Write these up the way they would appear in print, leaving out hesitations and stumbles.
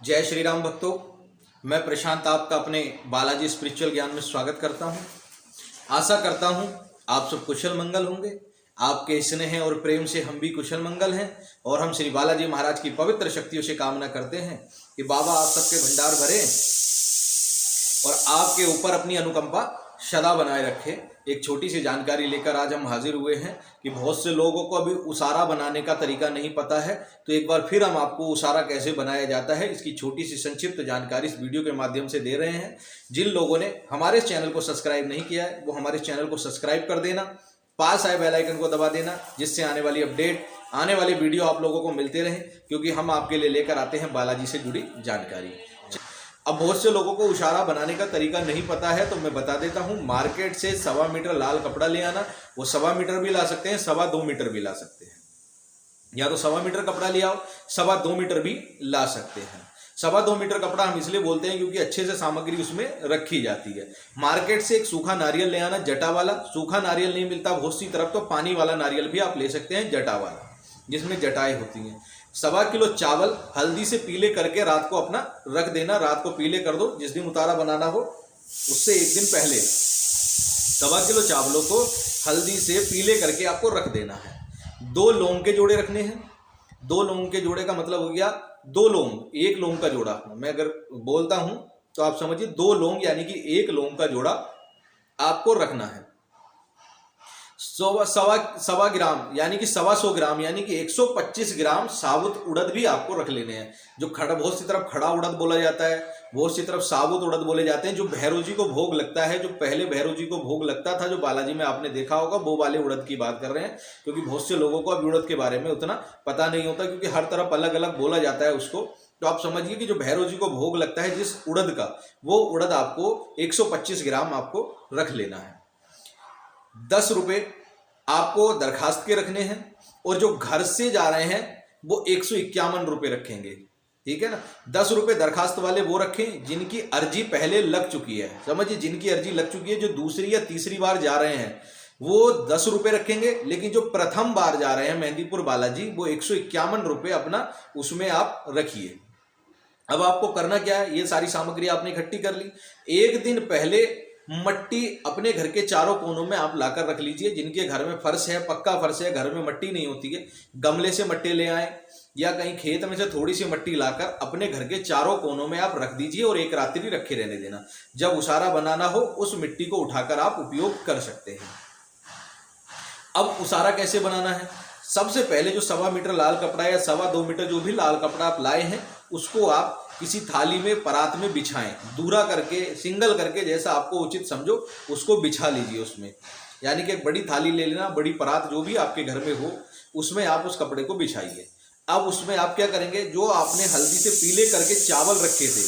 जय श्री राम भक्तों, मैं प्रशांत आपका अपने बालाजी स्पिरिचुअल ज्ञान में स्वागत करता हूं। आशा करता हूं आप सब कुशल मंगल होंगे। आपके स्नेह और प्रेम से हम भी कुशल मंगल हैं और हम श्री बालाजी महाराज की पवित्र शक्तियों से कामना करते हैं कि बाबा आप सबके भंडार भरे और आपके ऊपर अपनी अनुकंपा सदा बनाए रखे। एक छोटी सी जानकारी लेकर आज हम हाजिर हुए हैं कि बहुत से लोगों को अभी उसारा बनाने का तरीका नहीं पता है, तो एक बार फिर हम आपको उसारा कैसे बनाया जाता है इसकी छोटी सी संक्षिप्त जानकारी इस वीडियो के माध्यम से दे रहे हैं। जिन लोगों ने हमारे चैनल को सब्सक्राइब नहीं किया है वो हमारे चैनल को सब्सक्राइब कर देना, पास आए बेल आइकन को दबा देना, जिससे आने वाली अपडेट, आने वाले वीडियो आप लोगों को मिलते रहें, क्योंकि हम आपके लिए लेकर आते हैं बालाजी से जुड़ी जानकारी। अब बहुत से लोगों को उसारा बनाने का तरीका नहीं पता है, तो मैं बता देता हूँ। मार्केट से 1.25 मीटर लाल कपड़ा ले आना। वो 1.25 मीटर भी ला सकते हैं, 2.25 मीटर भी ला सकते हैं, या तो 1.25 मीटर कपड़ा ले आओ, 2.25 मीटर भी ला सकते हैं। 2.25 मीटर कपड़ा हम इसलिए बोलते हैं क्योंकि अच्छे से सामग्री उसमें रखी जाती है। मार्केट से एक सूखा नारियल ले आना, जटा वाला। सूखा नारियल नहीं मिलता बहुत सी तरफ, तो पानी वाला नारियल भी आप ले सकते हैं, जटा वाला, जिसमें जटाएं होती हैं। 1.25 किलो चावल हल्दी से पीले करके रात को अपना रख देना। रात को पीले कर दो, जिस दिन उतारा बनाना हो उससे एक दिन पहले 1.25 किलो चावलों को हल्दी से पीले करके आपको रख देना है। 2 लौंग के जोड़े रखने हैं। 2 लौंग के जोड़े का मतलब हो गया 2 लौंग, 1 लौंग का जोड़ा। मैं अगर बोलता हूं तो आप समझिए 2 लौंग यानी कि 1 लौंग का जोड़ा आपको रखना है। 1.25 ग्राम यानी कि 125 ग्राम यानी कि 125 ग्राम साबुत उड़द भी आपको रख लेने हैं। जो बहुत सी तरफ खड़ा उड़द बोला जाता है, बहुत सी तरफ साबुत उड़द बोले जाते हैं। जो भैरव जी को भोग लगता है, जो पहले भैरव जी को भोग लगता था, जो बालाजी में आपने देखा होगा, वो वाले उड़द की बात कर रहे हैं। क्योंकि बहुत से लोगों को अभी उड़द के बारे में उतना पता नहीं होता, क्योंकि हर तरफ अलग अलग बोला जाता है उसको। तो आप समझिए कि जो भैरव जी को भोग लगता है जिस उड़द का, वो उड़द आपको 125 ग्राम आपको रख लेना है। 10 रुपये आपको दरखास्त के रखने हैं, और जो घर से जा रहे हैं वो 151 रुपये रखेंगे। ठीक है ना। 10 रुपये दरखास्त वाले वो रखें जिनकी अर्जी पहले लग चुकी है। समझिए, जिनकी अर्जी लग चुकी है, जो दूसरी या तीसरी बार जा रहे हैं वो 10 रुपये रखेंगे। लेकिन जो प्रथम बार जा रहे हैं मेहंदीपुर बालाजी, वो 151 रुपये अपना उसमें आप रखिए। अब आपको करना क्या है, ये सारी सामग्री आपने इकट्ठी कर ली। एक दिन पहले मट्टी अपने घर के चारों कोनों में आप लाकर रख लीजिए। जिनके घर में फर्श है, पक्का फर्श है, घर में मट्टी नहीं होती है, गमले से मट्टी ले आए या कहीं खेत में से थोड़ी सी मट्टी लाकर अपने घर के चारों कोनों में आप रख दीजिए और एक रात्रि रखे रहने देना। जब उसारा बनाना हो उस मिट्टी को उठाकर आप उपयोग कर सकते हैं। अब उसारा कैसे बनाना है? सबसे पहले जो 1.25 मीटर लाल कपड़ा या 2.25 मीटर जो भी लाल कपड़ा आप लाए हैं, उसको आप किसी थाली में, परात में बिछाएं। दूरा करके, सिंगल करके, जैसा आपको उचित समझो उसको बिछा लीजिए उसमें। यानी कि एक बड़ी थाली ले लेना, बड़ी परात जो भी आपके घर में हो, उसमें आप उस कपड़े को बिछाइए। अब उसमें आप क्या करेंगे, जो आपने हल्दी से पीले करके चावल रखे थे,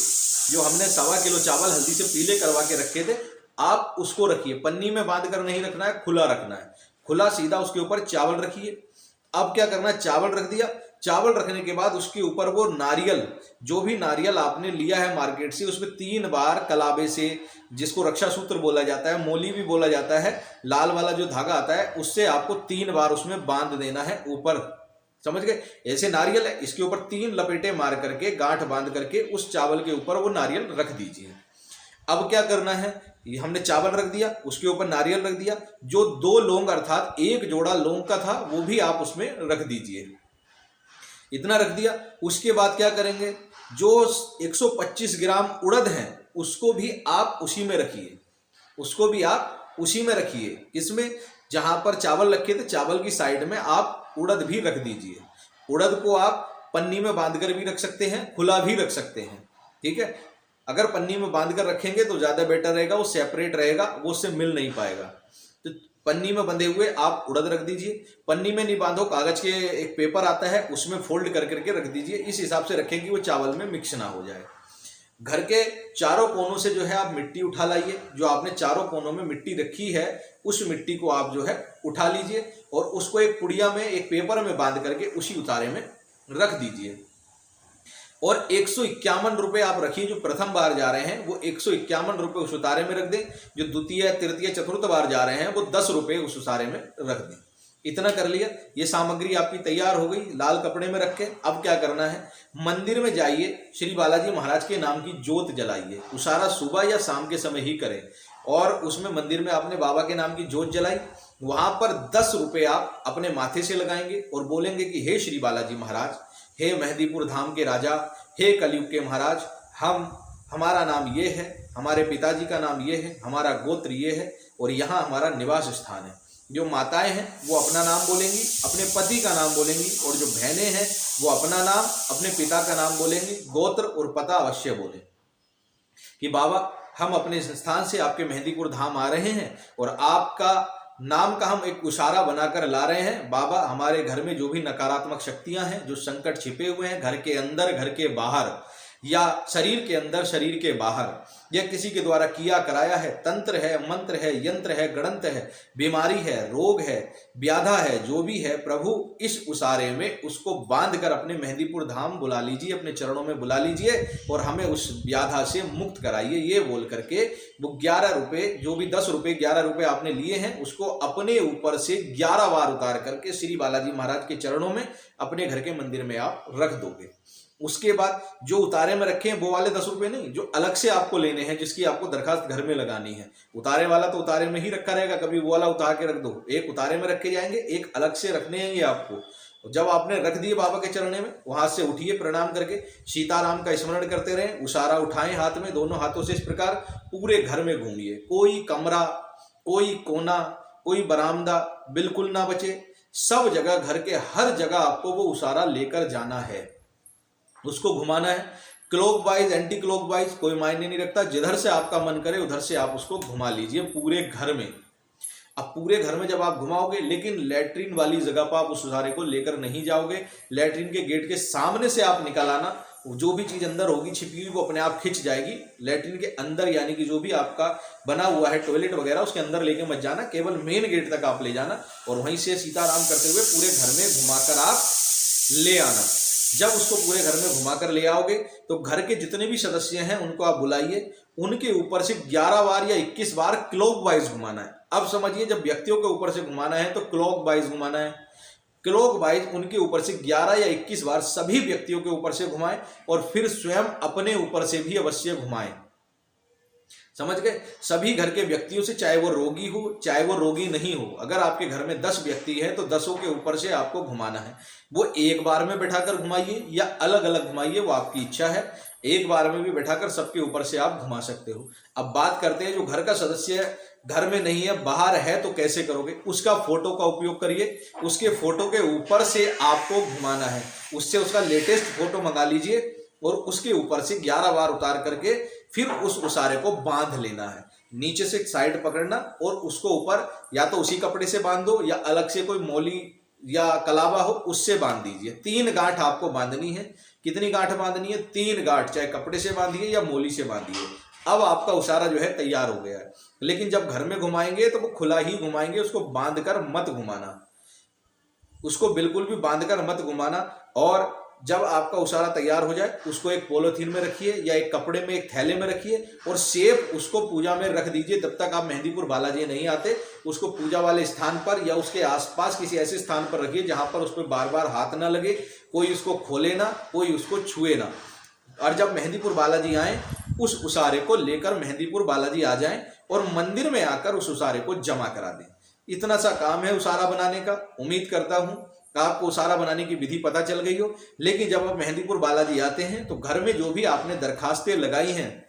जो हमने 1.25 किलो चावल हल्दी से पीले करवा के रखे थे, आप उसको रखिए। पन्नी में बांध कर नहीं रखना है, खुला रखना है। खुला सीधा उसके ऊपर चावल रखिए। अब क्या करना है, चावल रख दिया। चावल रखने के बाद उसके ऊपर वो नारियल, जो भी नारियल आपने लिया है मार्केट से, उसमें 3 बार कलाबे से, जिसको रक्षा सूत्र बोला जाता है, मोली भी बोला जाता है, लाल वाला जो धागा आता है, उससे आपको 3 बार उसमें बांध देना है ऊपर। समझ गए? ऐसे नारियल है, इसके ऊपर 3 लपेटे मार करके, गांठ बांध करके उस चावल के ऊपर वो नारियल रख दीजिए। अब क्या करना है, हमने चावल रख दिया, उसके ऊपर नारियल रख दिया। जो 2 लौंग अर्थात 1 जोड़ा लौंग का था वो भी आप उसमें रख दीजिए। इतना रख दिया। उसके बाद क्या करेंगे, जो 125 ग्राम उड़द है उसको भी आप उसी में रखिए। उसको भी आप उसी में रखिए। किसमें? जहां पर चावल रखे थे, चावल की साइड में आप उड़द भी रख दीजिए। उड़द को आप पन्नी में बांधकर भी रख सकते हैं, खुला भी रख सकते हैं। ठीक है। अगर पन्नी में बांधकर रखेंगे तो ज्यादा बेटर रहेगा, वो सेपरेट रहेगा, वो उससे मिल नहीं पाएगा। तो पन्नी में बंधे हुए आप उड़द रख दीजिए। पन्नी में नहीं बांधो, कागज के एक पेपर आता है उसमें फोल्ड कर करके रख दीजिए। इस हिसाब से रखें कि वो चावल में मिक्स ना हो जाए। घर के चारों कोनों से जो है आप मिट्टी उठा लाइए। जो आपने चारों कोनों में मिट्टी रखी है उस मिट्टी को आप जो है उठा लीजिए और उसको एक पुड़िया में, एक पेपर में बांध करके उसी उतारे में रख दीजिए। और 151 रुपये आप रखिए। जो प्रथम बार जा रहे हैं वो 151 रुपये उस उतारे में रख दें। जो द्वितीय, तृतीय, चतुर्थ बार जा रहे हैं वो 10 रुपये उस उतारे में रख दें। इतना कर लिया, ये सामग्री आपकी तैयार हो गई लाल कपड़े में रख के। अब क्या करना है, मंदिर में जाइए, श्री बालाजी महाराज के नाम की ज्योत जलाइए। उसारा सुबह या शाम के समय ही करें, और उसमें मंदिर में आपने बाबा के नाम की ज्योत जलाई, वहां पर 10 रुपये आप अपने माथे से लगाएंगे और बोलेंगे कि हे श्री बालाजी महाराज, हे मेहंदीपुर धाम के राजा, हे कलयुग के महाराज, हमारा नाम ये है, हमारे पिताजी का नाम ये है, हमारा गोत्र ये है और यहाँ हमारा निवास स्थान है। जो माताएं हैं वो अपना नाम बोलेंगी, अपने पति का नाम बोलेंगी, और जो बहनें हैं वो अपना नाम, अपने पिता का नाम बोलेंगी। गोत्र और पता अवश्य बोलें कि बाबा हम अपने स्थान से आपके मेहंदीपुर धाम आ रहे हैं और आपका नाम का हम एक उशारा बनाकर ला रहे हैं। बाबा हमारे घर में जो भी नकारात्मक शक्तियां हैं, जो संकट छिपे हुए हैं घर के अंदर, घर के बाहर, या शरीर के अंदर, शरीर के बाहर, या किसी के द्वारा किया कराया है, तंत्र है, मंत्र है, यंत्र है, गणंत है, बीमारी है, रोग है, व्याधा है, जो भी है प्रभु इस उसारे में उसको बांध कर अपने मेहंदीपुर धाम बुला लीजिए, अपने चरणों में बुला लीजिए और हमें उस व्याधा से मुक्त कराइए। ये बोल करके वो 11 रुपये, जो भी 10 रुपये 11 रुपये आपने लिए हैं, उसको अपने ऊपर से 11 बार उतार करके श्री बालाजी महाराज के चरणों में अपने घर के मंदिर में आप रख दोगे। उसके बाद जो उतारे में रखे हैं वो वाले 10 रुपये नहीं, जो अलग से आपको लेने हैं, जिसकी आपको दरखास्त घर में लगानी है। उतारे वाला तो उतारे में ही रखा रहेगा, कभी वो वाला उतार के रख दो। एक उतारे में रखे जाएंगे, एक अलग से रखने हैं ये आपको। जब आपने रख दिए बाबा के चरणों में, वहां से उठिए प्रणाम करके, सीताराम का स्मरण करते रहें, उसारा उठाएं हाथ में, दोनों हाथों से इस प्रकार पूरे घर में घूमिए। कोई कमरा, कोई कोना, कोई बरामदा बिल्कुल ना बचे। सब जगह, घर के हर जगह आपको वो उसारा लेकर जाना है, उसको घुमाना है। Clock wise, anti clock wise कोई मायने नहीं रखता, जिधर से आपका मन करे उधर से आप उसको घुमा लीजिए पूरे घर में। अब पूरे घर में जब आप घुमाओगे, लेकिन लैट्रिन वाली जगह पर आप उस उसारे को लेकर नहीं जाओगे। लैट्रिन के गेट के सामने से आप निकल आना, जो भी चीज अंदर होगी छिपी हुई वो अपने आप खिंच जाएगी। लैट्रिन के अंदर, यानी कि जो भी आपका बना हुआ है टॉयलेट वगैरह, उसके अंदर लेके मत जाना, केवल मेन गेट तक आप ले जाना और वहीं से सीताराम करते हुए पूरे घर में घुमाकर आप ले आना। जब उसको पूरे घर में घुमाकर ले आओगे तो घर के जितने भी सदस्य हैं उनको आप बुलाइए, उनके ऊपर से 11 बार या 21 बार क्लॉक वाइज घुमाना है। अब समझिए, जब व्यक्तियों के ऊपर से घुमाना है तो क्लॉक वाइज घुमाना है। क्लॉक वाइज उनके ऊपर से 11 या 21 बार सभी व्यक्तियों के ऊपर से घुमाएं और फिर स्वयं अपने ऊपर से भी अवश्य घुमाएं। समझ गए? सभी घर के व्यक्तियों से, चाहे वो रोगी हो चाहे वो रोगी नहीं हो, अगर आपके घर में 10 व्यक्ति है तो 10 के ऊपर से आपको घुमाना है। वो एक बार में बैठाकर घुमाइए या अलग अलग घुमाइए, वो आपकी इच्छा है। एक बार में भी बैठाकर सबके ऊपर से आप घुमा सकते हो। अब बात करते हैं जो घर का सदस्य घर में नहीं है, बाहर है, तो कैसे करोगे? उसका फोटो का उपयोग करिए। उसके फोटो के ऊपर से आपको घुमाना है, उससे उसका लेटेस्ट फोटो मंगा लीजिए और उसके ऊपर से 11 बार उतार करके फिर उस उसारे को बांध लेना है। नीचे से साइड पकड़ना और उसको ऊपर या तो उसी कपड़े से बांध दो या अलग से कोई मौली या कलावा हो उससे बांध दीजिए। 3 गांठ आपको बांधनी है। कितनी गांठ बांधनी है? 3 गांठ, चाहे कपड़े से बांधिए या मौली से बांधिए। अब आपका उसारा जो है तैयार हो गया है। लेकिन जब घर में घुमाएंगे तो वो खुला ही घुमाएंगे, उसको बांध कर मत घुमाना, उसको बिल्कुल भी बांध कर मत घुमाना। और जब आपका उसारा तैयार हो जाए उसको एक पॉलीथीन में रखिए या एक कपड़े में, एक थैले में रखिए और सेफ उसको पूजा में रख दीजिए। तब तक आप मेहंदीपुर बालाजी नहीं आते, उसको पूजा वाले स्थान पर या उसके आसपास किसी ऐसे स्थान पर रखिए जहां पर उस पर बार बार हाथ ना लगे, कोई उसको खोले ना, कोई उसको छुए ना। और जब मेहंदीपुर बालाजी आए उस उसारे को लेकर मेहंदीपुर बालाजी आ जाएं और मंदिर में आकर उस उसारे को जमा करा दें। इतना सा काम है उसारा बनाने का। उम्मीद करता हूं आपको उसारा बनाने की विधि पता चल गई हो। लेकिन जब आप मेहंदीपुर बालाजी आते हैं तो घर में जो भी आपने दरखास्तें लगाई हैं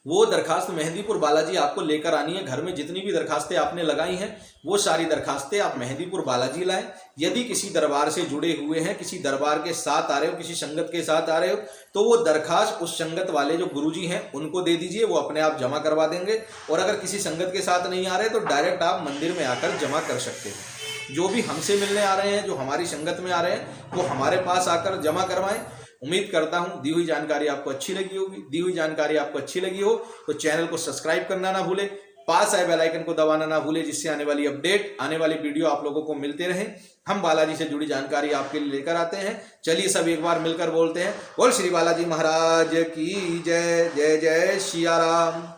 वो दरखास्त मेहंदीपुर बालाजी आपको लेकर आनी है। घर में जितनी भी दरखास्तें आपने लगाई हैं वो सारी दरखास्तें आप मेहंदीपुर बालाजी लाएं। यदि किसी दरबार से जुड़े हुए हैं, किसी दरबार के साथ आ रहे हो, किसी संगत के साथ आ रहे हो, तो वो दरखास्त उस संगत वाले जो गुरुजी हैं उनको दे दीजिए, वो अपने आप जमा करवा देंगे। और अगर किसी संगत के साथ नहीं आ रहे तो डायरेक्ट आप मंदिर में आकर जमा कर सकते हैं। जो भी हमसे मिलने आ रहे हैं, जो हमारी संगत में आ रहे हैं, वो हमारे पास आकर जमा करवाएं। उम्मीद करता हूं दी हुई जानकारी आपको अच्छी लगी होगी। दी हुई जानकारी आपको अच्छी लगी हो तो चैनल को सब्सक्राइब करना ना भूले, पास आए बेल आइकन को दबाना ना भूले, जिससे आने वाली अपडेट, आने वाली वीडियो आप लोगों को मिलते रहे। हम बालाजी से जुड़ी जानकारी आपके लिए लेकर आते हैं। चलिए सब एक बार मिलकर बोलते हैं, बोल श्री बालाजी महाराज की जय। जय जय सिया राम।